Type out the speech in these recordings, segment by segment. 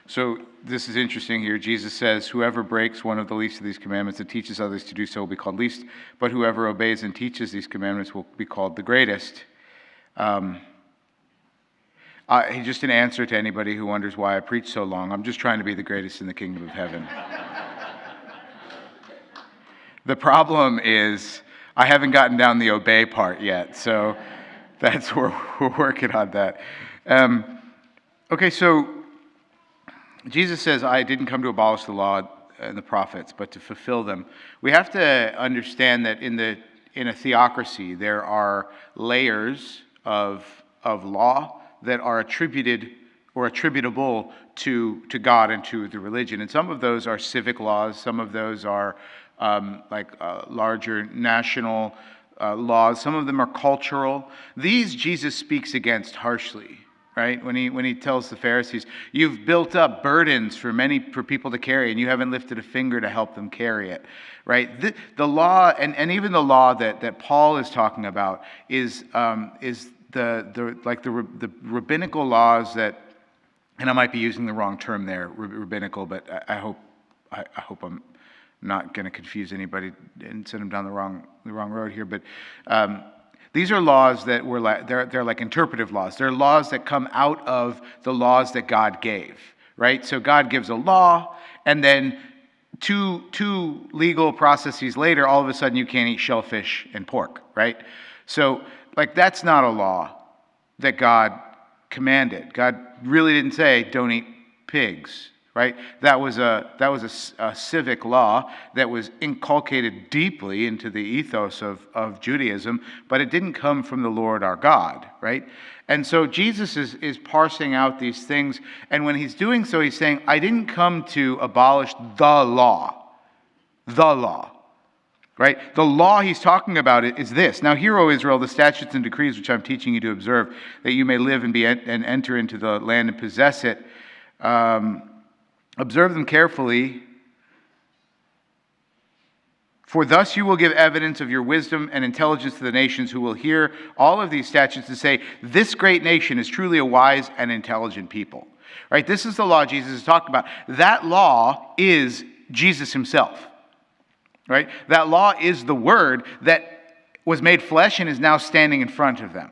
So this is interesting here. Jesus says, whoever breaks one of the least of these commandments and teaches others to do so will be called least, but whoever obeys and teaches these commandments will be called the greatest. Just an answer to anybody who wonders why I preach so long. I'm just trying to be the greatest in the kingdom of heaven. The problem is I haven't gotten down the obey part yet, so that's where we're working on that. Okay, so Jesus says, I didn't come to abolish the law and the prophets, but to fulfill them. We have to understand that in a theocracy, there are layers of law that are attributed or attributable to God and to the religion. And some of those are civic laws. Some of those are larger national laws. Some of them are cultural. These Jesus speaks against harshly. Right? When he tells the Pharisees, you've built up burdens for people to carry, and you haven't lifted a finger to help them carry it. Right? The law, and even the law that Paul is talking about is the rabbinical laws that, and I might be using the wrong term there, rabbinical, but I hope I'm not going to confuse anybody and send them down the wrong road here. But these are laws that they're like interpretive laws. They're laws that come out of the laws that God gave, right? So God gives a law, and then two legal processes later, all of a sudden you can't eat shellfish and pork, right? So that's not a law that God commanded. God really didn't say don't eat pigs, right? That was a civic law that was inculcated deeply into the ethos of Judaism, but it didn't come from the Lord our God, right? And so Jesus is parsing out these things, and when he's doing so, he's saying, I didn't come to abolish the law, right? The law he's talking about is this. Now hear, O Israel, the statutes and decrees which I'm teaching you to observe, that you may live and enter into the land and possess it. Observe them carefully, for thus you will give evidence of your wisdom and intelligence to the nations who will hear all of these statutes and say, this great nation is truly a wise and intelligent people. Right? This is the law Jesus is talking about. That law is Jesus himself. Right? That law is the word that was made flesh and is now standing in front of them.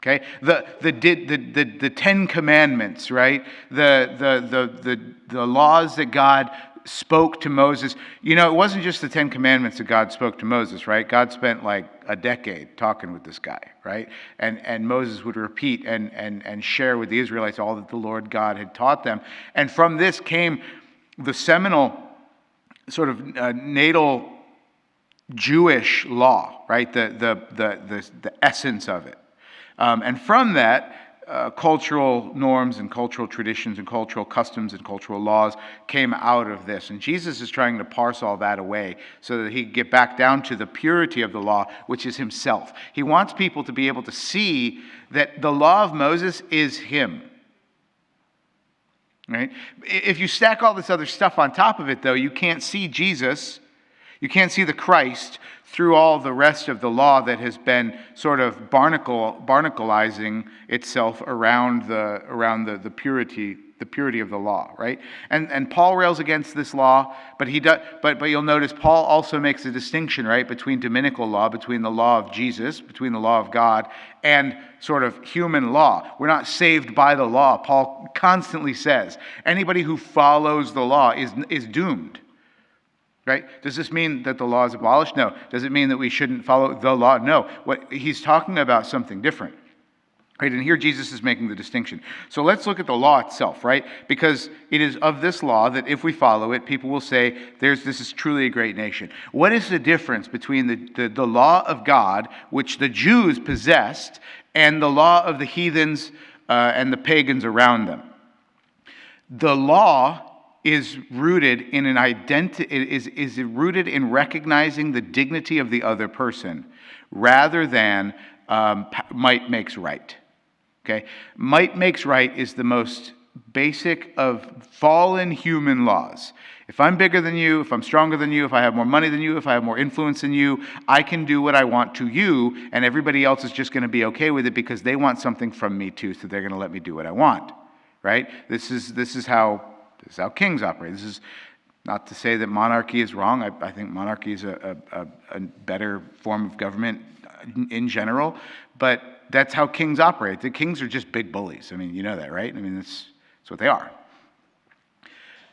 Okay, the Ten Commandments, right? The laws that God spoke to Moses. You know, it wasn't just the Ten Commandments that God spoke to Moses, right? God spent like a decade talking with this guy, right? And Moses would repeat and share with the Israelites all that the Lord God had taught them. And from this came the seminal sort of natal Jewish law, right? The essence of it. And from that, cultural norms and cultural traditions and cultural customs and cultural laws came out of this. And Jesus is trying to parse all that away so that he can get back down to the purity of the law, which is himself. He wants people to be able to see that the law of Moses is him. Right? If you stack all this other stuff on top of it, though, you can't see Jesus. You can't see the Christ through all the rest of the law that has been sort of barnacleizing itself around the purity of the law, right? And Paul rails against this law, but you'll notice Paul also makes a distinction, right, between dominical law, between the law of Jesus, between the law of God, and sort of human law. We're not saved by the law. Paul constantly says anybody who follows the law is doomed. Right? Does this mean that the law is abolished? No. Does it mean that we shouldn't follow the law? No. What he's talking about something different. Right? And here Jesus is making the distinction. So let's look at the law itself, right? Because it is of this law that if we follow it, people will say, this is truly a great nation. What is the difference between the law of God, which the Jews possessed, and the law of the heathens and the pagans around them? The law is rooted in an is rooted in recognizing the dignity of the other person rather than might makes right. Okay? Might makes right is the most basic of fallen human laws. If I'm bigger than you, if I'm stronger than you, if I have more money than you, if I have more influence than you, I can do what I want to you, and everybody else is just going to be okay with it because they want something from me too, so they're going to let me do what I want. Right? This is how This is how kings operate. This is not to say that monarchy is wrong. I think monarchy is a better form of government in general, but that's how kings operate. The kings are just big bullies. I mean, you know that, right? I mean, that's what they are.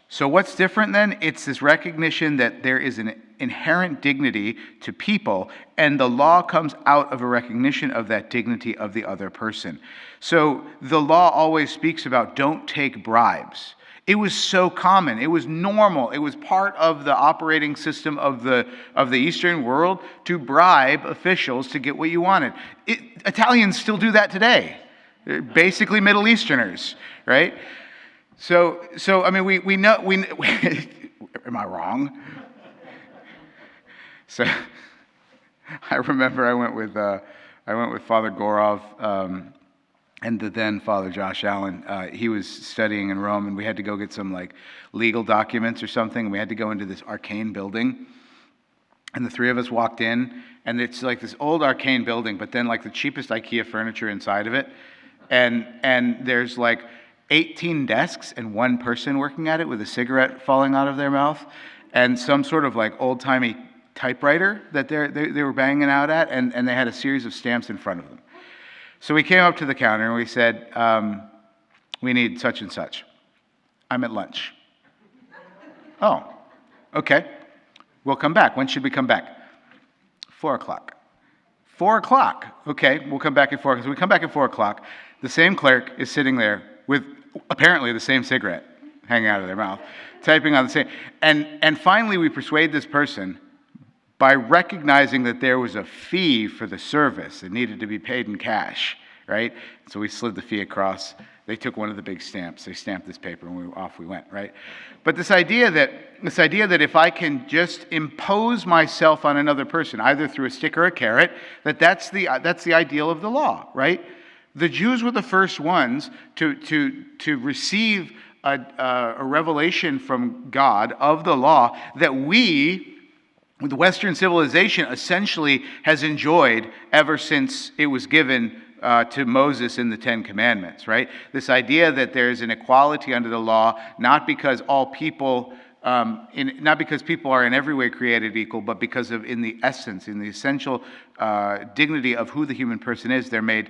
So what's different then? It's this recognition that there is an inherent dignity to people, and the law comes out of a recognition of that dignity of the other person. So the law always speaks about don't take bribes. It was so common. It was normal. It was part of the operating system of the Eastern world to bribe officials to get what you wanted. Italians still do that today. They're basically Middle Easterners, right? So I mean, we know. Am I wrong? So I remember I went with Father Gorov and the then Father Josh Allen. He was studying in Rome, and we had to go get some legal documents or something. And we had to go into this arcane building, and the three of us walked in, and it's like this old arcane building, but then the cheapest IKEA furniture inside of it, and there's 18 desks and one person working at it with a cigarette falling out of their mouth, and some sort of old-timey typewriter that they were banging out at, and they had a series of stamps in front of them. So we came up to the counter and we said, we need such and such. I'm at lunch. Oh, okay. We'll come back. When should we come back? 4 o'clock. 4 o'clock. Okay, we'll come back at 4 o'clock. So we come back at 4 o'clock. The same clerk is sitting there with apparently the same cigarette hanging out of their mouth, typing on the same. And finally we persuade this person by recognizing that there was a fee for the service that needed to be paid in cash, right? So we slid the fee across. They took one of the big stamps. They stamped this paper, and off we went, right? But this idea that if I can just impose myself on another person, either through a stick or a carrot, that's the ideal of the law, right? The Jews were the first ones to receive a revelation from God of the law that we, the Western civilization, essentially has enjoyed ever since it was given to Moses in the Ten Commandments, right? This idea that there's an equality under the law, not because all people, not because people are in every way created equal, but because of in the essence, in the essential dignity of who the human person is, they're made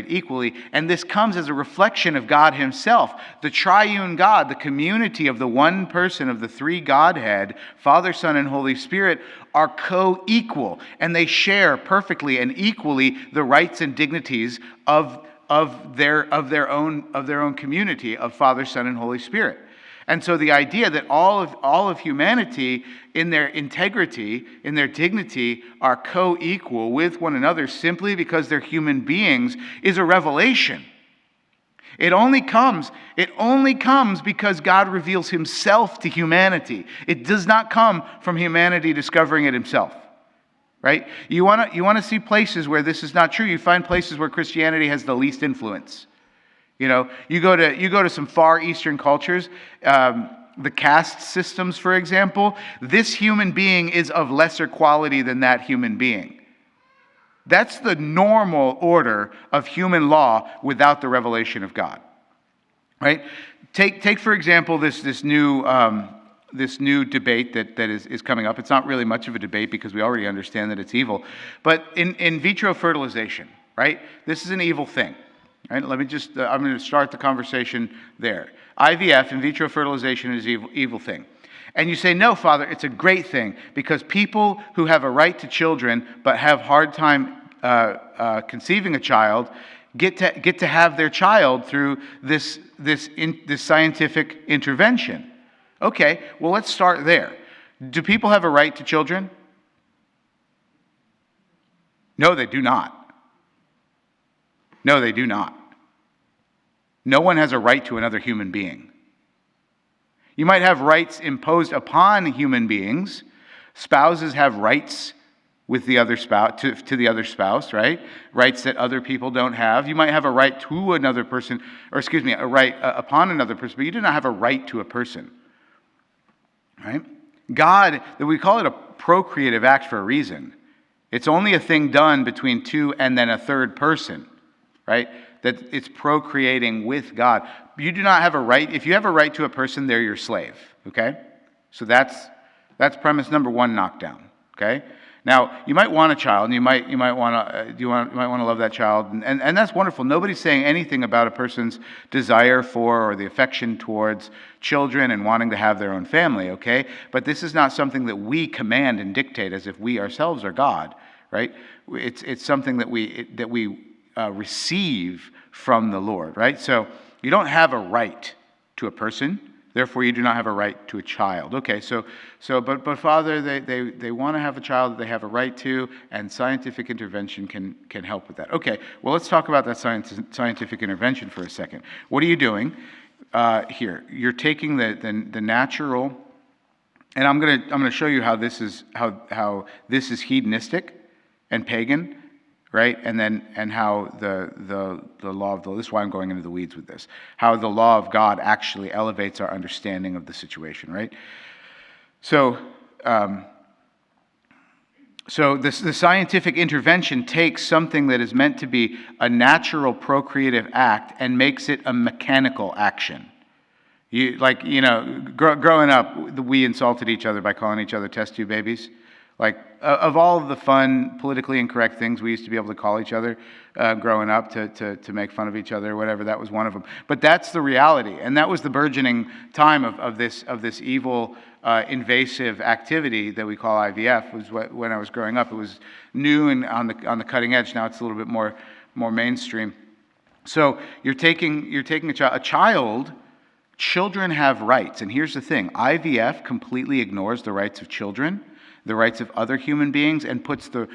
equally. And this comes as a reflection of God himself. The triune God, the community of the one person of the three Godhead, Father, Son, and Holy Spirit, are co-equal. And they share perfectly and equally the rights and dignities of their own community of Father, Son, and Holy Spirit. And so the idea that all of humanity, in their integrity, in their dignity, are co-equal with one another simply because they're human beings is a revelation. It only comes because God reveals himself to humanity. It does not come from humanity discovering it himself. Right? You want to see places where this is not true. You find places where Christianity has the least influence. You know, you go to some far Eastern cultures, the caste systems, for example. This human being is of lesser quality than that human being. That's the normal order of human law without the revelation of God. Right? Take for example this new debate that is coming up. It's not really much of a debate because we already understand that it's evil. But in vitro fertilization, right? This is an evil thing. Right? I'm going to start the conversation there. IVF, in vitro fertilization, is an evil thing. And you say, no, Father, it's a great thing because people who have a right to children but have hard time conceiving a child get to have their child through this scientific intervention. Okay, well, let's start there. Do people have a right to children? No, they do not. No, they do not. No one has a right to another human being. You might have rights imposed upon human beings. Spouses have rights with the other spouse to the other spouse, right? Rights that other people don't have. You might have a right to another person, a right upon another person, but you do not have a right to a person. Right? God, we call it a procreative act for a reason. It's only a thing done between two and then a third person. Right? That it's procreating with God. You do not have a right. If you have a right to a person, they're your slave. Okay? So that's premise number one knocked down. Okay? Now, you might want a child, and you might want to love that child, and that's wonderful. Nobody's saying anything about a person's desire for or the affection towards children and wanting to have their own family, okay? But this is not something that we command and dictate as if we ourselves are God, right? It's something that we receive from the Lord, right? So you don't have a right to a person. Therefore, you do not have a right to a child. Okay, but Father, they want to have a child that they have a right to, and scientific intervention can help with that. Okay, well, let's talk about that scientific intervention for a second. What are you doing here? You're taking the natural, and I'm gonna show you how this is hedonistic and pagan, right? And how the law of this is why I'm going into the weeds with this. How the law of God actually elevates our understanding of the situation, right? So the scientific intervention takes something that is meant to be a natural procreative act and makes it a mechanical action. Growing up, we insulted each other by calling each other test tube babies. Like, of all of the fun, politically incorrect things we used to be able to call each other growing up to make fun of each other or whatever, that was one of them. But that's the reality, and that was the burgeoning time of this evil, invasive activity that we call IVF. When I was growing up, it was new and on the cutting edge. Now it's a little bit more mainstream. So you're taking a child. Children have rights, and here's the thing: IVF completely ignores the rights of children, the rights of other human beings, and puts the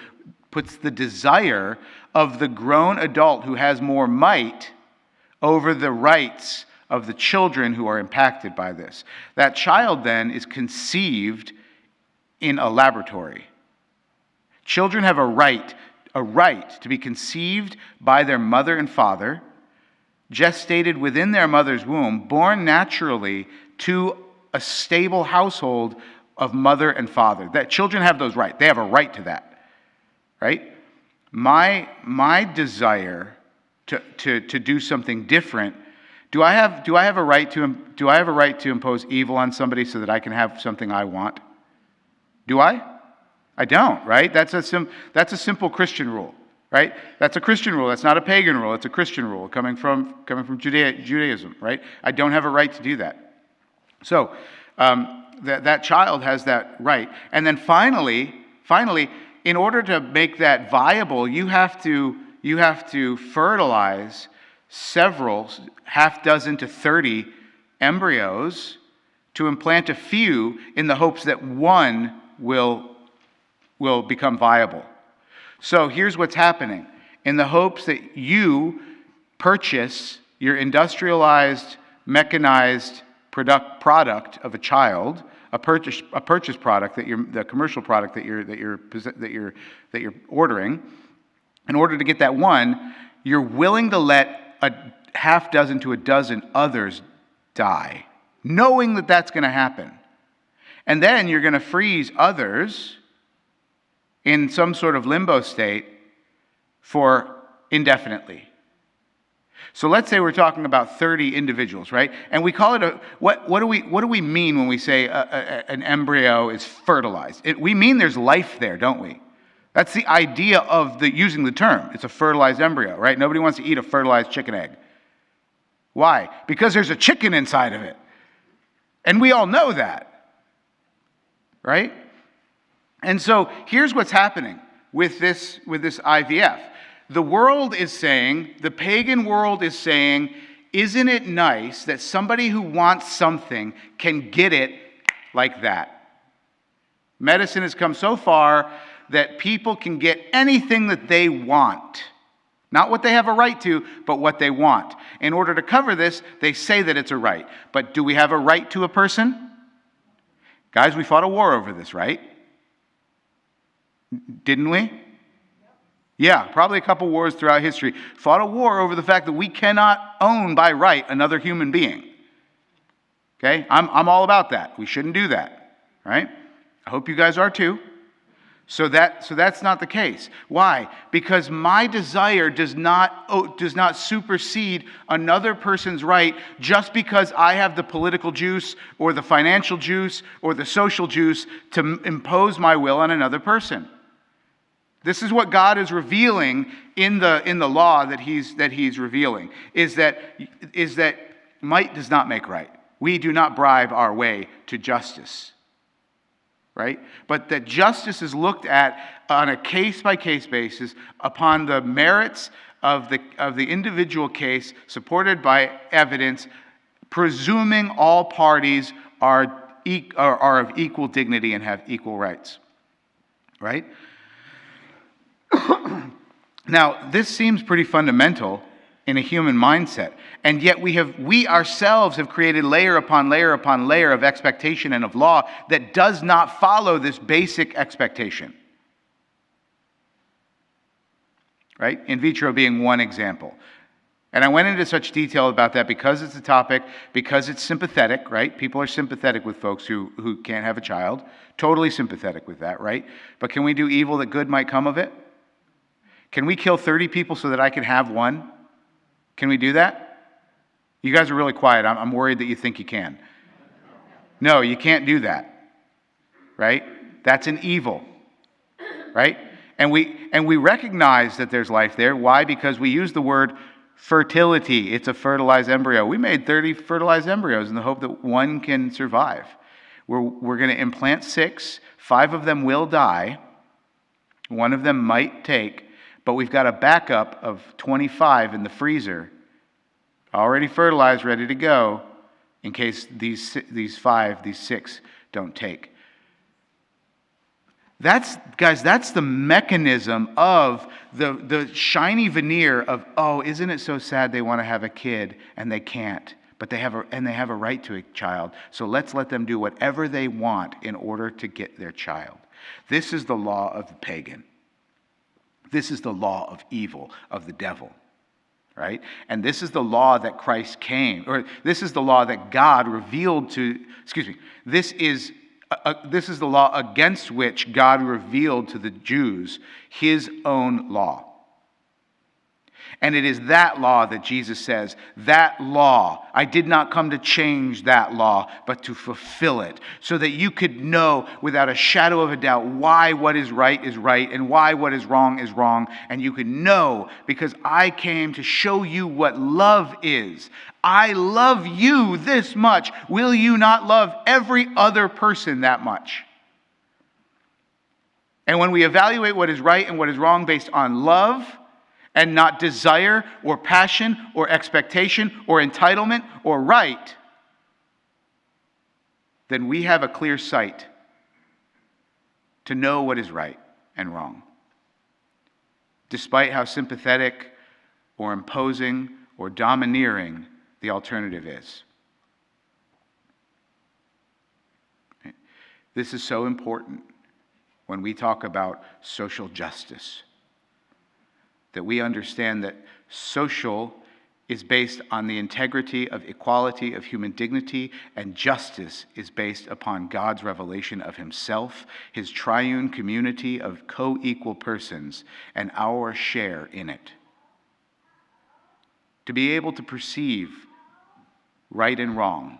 desire of the grown adult who has more might over the rights of the children who are impacted by this. That child then is conceived in a laboratory. Children have a right to be conceived by their mother and father, gestated within their mother's womb, born naturally to a stable household of mother and father. That children have those rights. They have a right to that, right? My desire to do something different. Do I have a right to impose evil on somebody so that I can have something I want? Do I? I don't, right? That's a simple Christian rule, right? That's a Christian rule. That's not a pagan rule. It's a Christian rule coming from Judaism, right? I don't have a right to do that. So that child has that right. And then finally, in order to make that viable, you have to fertilize several, half dozen to 30 embryos to implant a few in the hopes that one will become viable. So here's what's happening. In the hopes that you purchase your industrialized, mechanized product of a child, a purchase product the commercial product that you're ordering, in order to get that one, you're willing to let a half dozen to a dozen others die, knowing that that's going to happen. And then you're going to freeze others in some sort of limbo state for indefinitely. So let's say we're talking about 30 individuals, right? And we call it what do we mean when we say an embryo is fertilized? We mean there's life there, don't we? That's the idea of using the term. It's a fertilized embryo, right? Nobody wants to eat a fertilized chicken egg. Why? Because there's a chicken inside of it. And we all know that, right? And so here's what's happening with this IVF. The world is saying, the pagan world is saying, isn't it nice that somebody who wants something can get it like that? Medicine has come so far that people can get anything that they want. Not what they have a right to, but what they want. In order to cover this, they say that it's a right. But do we have a right to a person? Guys, we fought a war over this, right? Didn't we? Yeah, probably a couple wars throughout history. Fought a war over the fact that we cannot own by right another human being. Okay? I'm all about that. We shouldn't do that. Right? I hope you guys are too. So that's not the case. Why? Because my desire does not supersede another person's right just because I have the political juice or the financial juice or the social juice to impose my will on another person. This is what God is revealing in the law that he's revealing, is that might does not make right. We do not bribe our way to justice. Right? But that justice is looked at on a case-by-case basis upon the merits of the individual case, supported by evidence, presuming all parties are of equal dignity and have equal rights. Right? Now, this seems pretty fundamental in a human mindset, and yet we ourselves have created layer upon layer upon layer of expectation and of law that does not follow this basic expectation. Right? In vitro being one example. And I went into such detail about that because it's a topic, because it's sympathetic, right? People are sympathetic with folks who can't have a child. Totally sympathetic with that, right? But can we do evil that good might come of it? Can we kill 30 people so that I can have one? Can we do that? You guys are really quiet. I'm worried that you think you can. No, you can't do that. Right? That's an evil. Right? And we recognize that there's life there. Why? Because we use the word fertility. It's a fertilized embryo. We made 30 fertilized embryos in the hope that one can survive. We're going to implant 6. 5 of them will die. 1 of them might take. But we've got a backup of 25 in the freezer, already fertilized, ready to go, in case these 6 don't take. That's the mechanism of the shiny veneer of, oh, isn't it so sad they want to have a kid and they can't, but they have a right to a child. So let's let them do whatever they want in order to get their child. This is the law of the pagan. This is the law of evil, of the devil, right? And this is the law that Christ came, or this is the law that God revealed to, this is the law against which God revealed to the Jews his own law. And it is that law that Jesus says, that law, I did not come to change that law, but to fulfill it, so that you could know without a shadow of a doubt why what is right and why what is wrong, and you could know because I came to show you what love is. I love you this much. Will you not love every other person that much? And when we evaluate what is right and what is wrong based on love, and not desire or passion or expectation or entitlement or right, then we have a clear sight to know what is right and wrong, despite how sympathetic or imposing or domineering the alternative is. This is so important when we talk about social justice, that we understand that social is based on the integrity of equality of human dignity, and justice is based upon God's revelation of himself, his triune community of co-equal persons, and our share in it. To be able to perceive right and wrong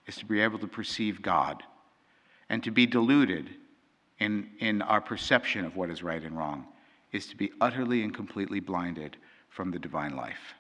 is to be able to perceive God, and to be deluded in our perception of what is right and wrong is to be utterly and completely blinded from the divine life.